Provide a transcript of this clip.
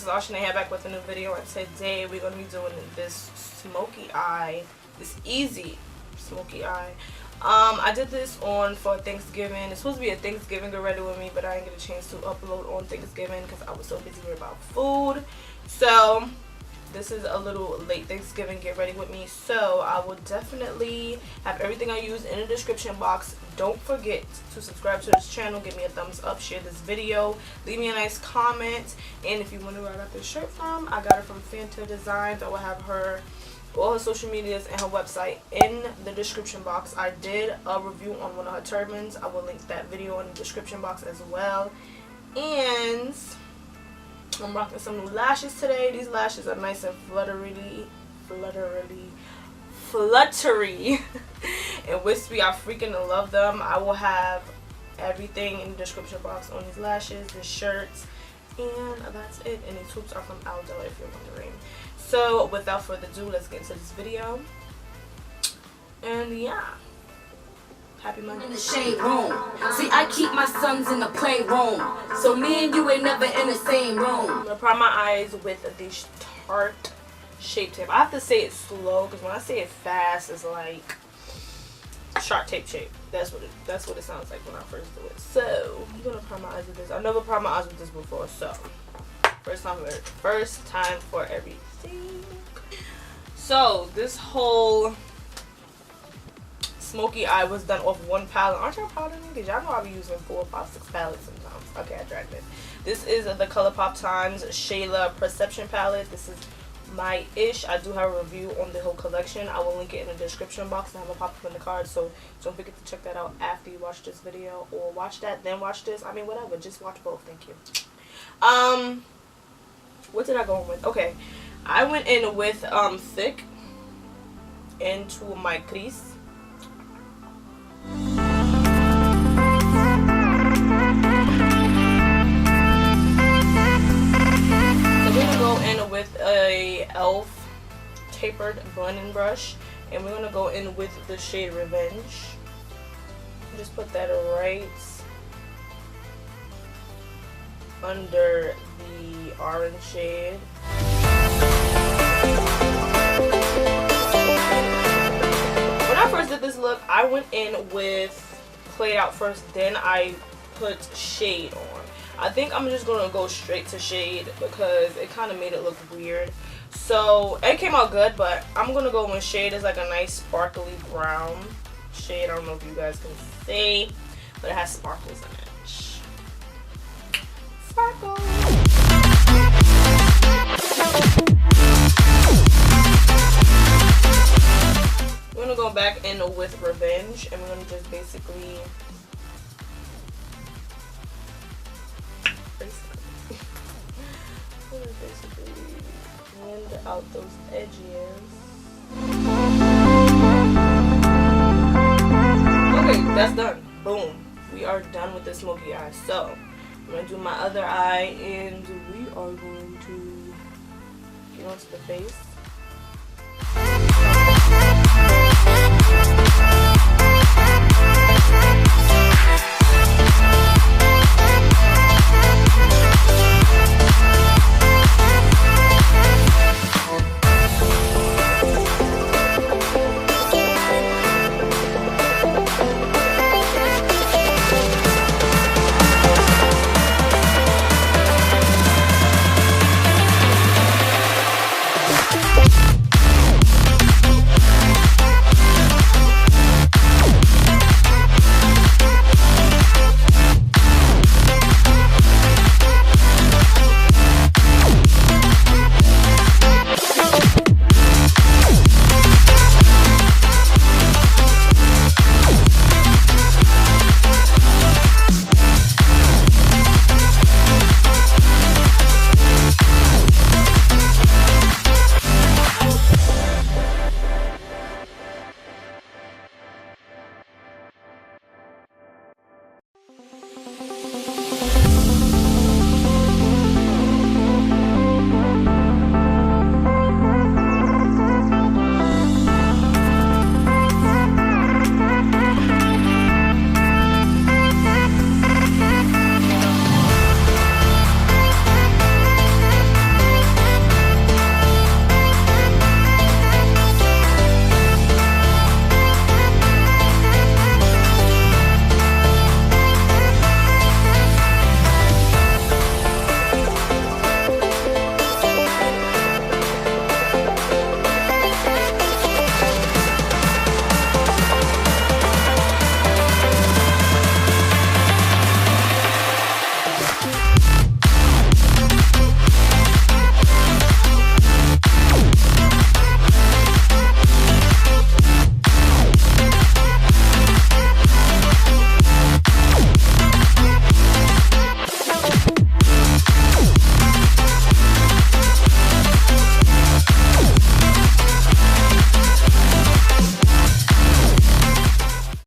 is Ashanae back with a new video, and today we're going to be doing this smoky eye, this easy smoky eye. I did this for Thanksgiving. It's supposed to be a Thanksgiving get ready with me, but I didn't get a chance to upload on Thanksgiving because I was so busy worried about food. So this is a little late Thanksgiving get ready with me. So I will definitely have everything I use in the description box. Don't forget to subscribe to this channel, give me a thumbs up, share this video, leave me a nice comment. And if you wonder where I got this shirt from, I got it from Fanta Designs. I will have all her social medias and her website in the description box. I did a review on one of her turbans. I will link that video in the description box as well. And I'm rocking some new lashes today. These lashes are nice and fluttery and wispy. I freaking love them. I will have everything in the description box on these lashes, the shirts, and that's it. And these hoops are from Aldo, if you're wondering. So without further ado, let's get into this video. And yeah, happy Monday. In the shade room. See, I keep my sons in the playroom, so me and you ain't never in the same room. I'm gonna prime my eyes with the Tarte Shape Tape. I have to say it slow because when I say it fast, it's like sharp tape shape. That's what it sounds like when I first do it. So I'm gonna prime my eyes with this. I've never primed my eyes with this before, so first time for everything. So this whole smoky eye was done off one palette. Aren't y'all proud of me? Because y'all know I be using 4, 5, 6 palettes sometimes. Okay, I dragged it. This is the Colourpop X Shayla Perception palette. This is my ish. I do have a review on the whole collection. I will link it in the description box and have a pop up in the card. So don't forget to check that out after you watch this video, or watch that then watch this. I mean, whatever. Just watch both. Thank you. What did I go with? Okay, I went in with thick into my crease. Go in with a e.l.f. tapered blending brush, and we're gonna go in with the shade Revenge. Just put that right under the orange shade. When I first did this look, I went in with played out first, then I put shade on. I think I'm just gonna go straight to shade because it kind of made it look weird. So it came out good, but I'm gonna go with shade. It's like a nice sparkly brown shade. I don't know if you guys can see, but it has sparkles in it. Sparkles. We're gonna go back in with Revenge, and we're gonna just basically blend out those edges. Okay, that's done. Boom. We are done with the smoky eye. So I'm gonna do my other eye, and we are going to get onto the face.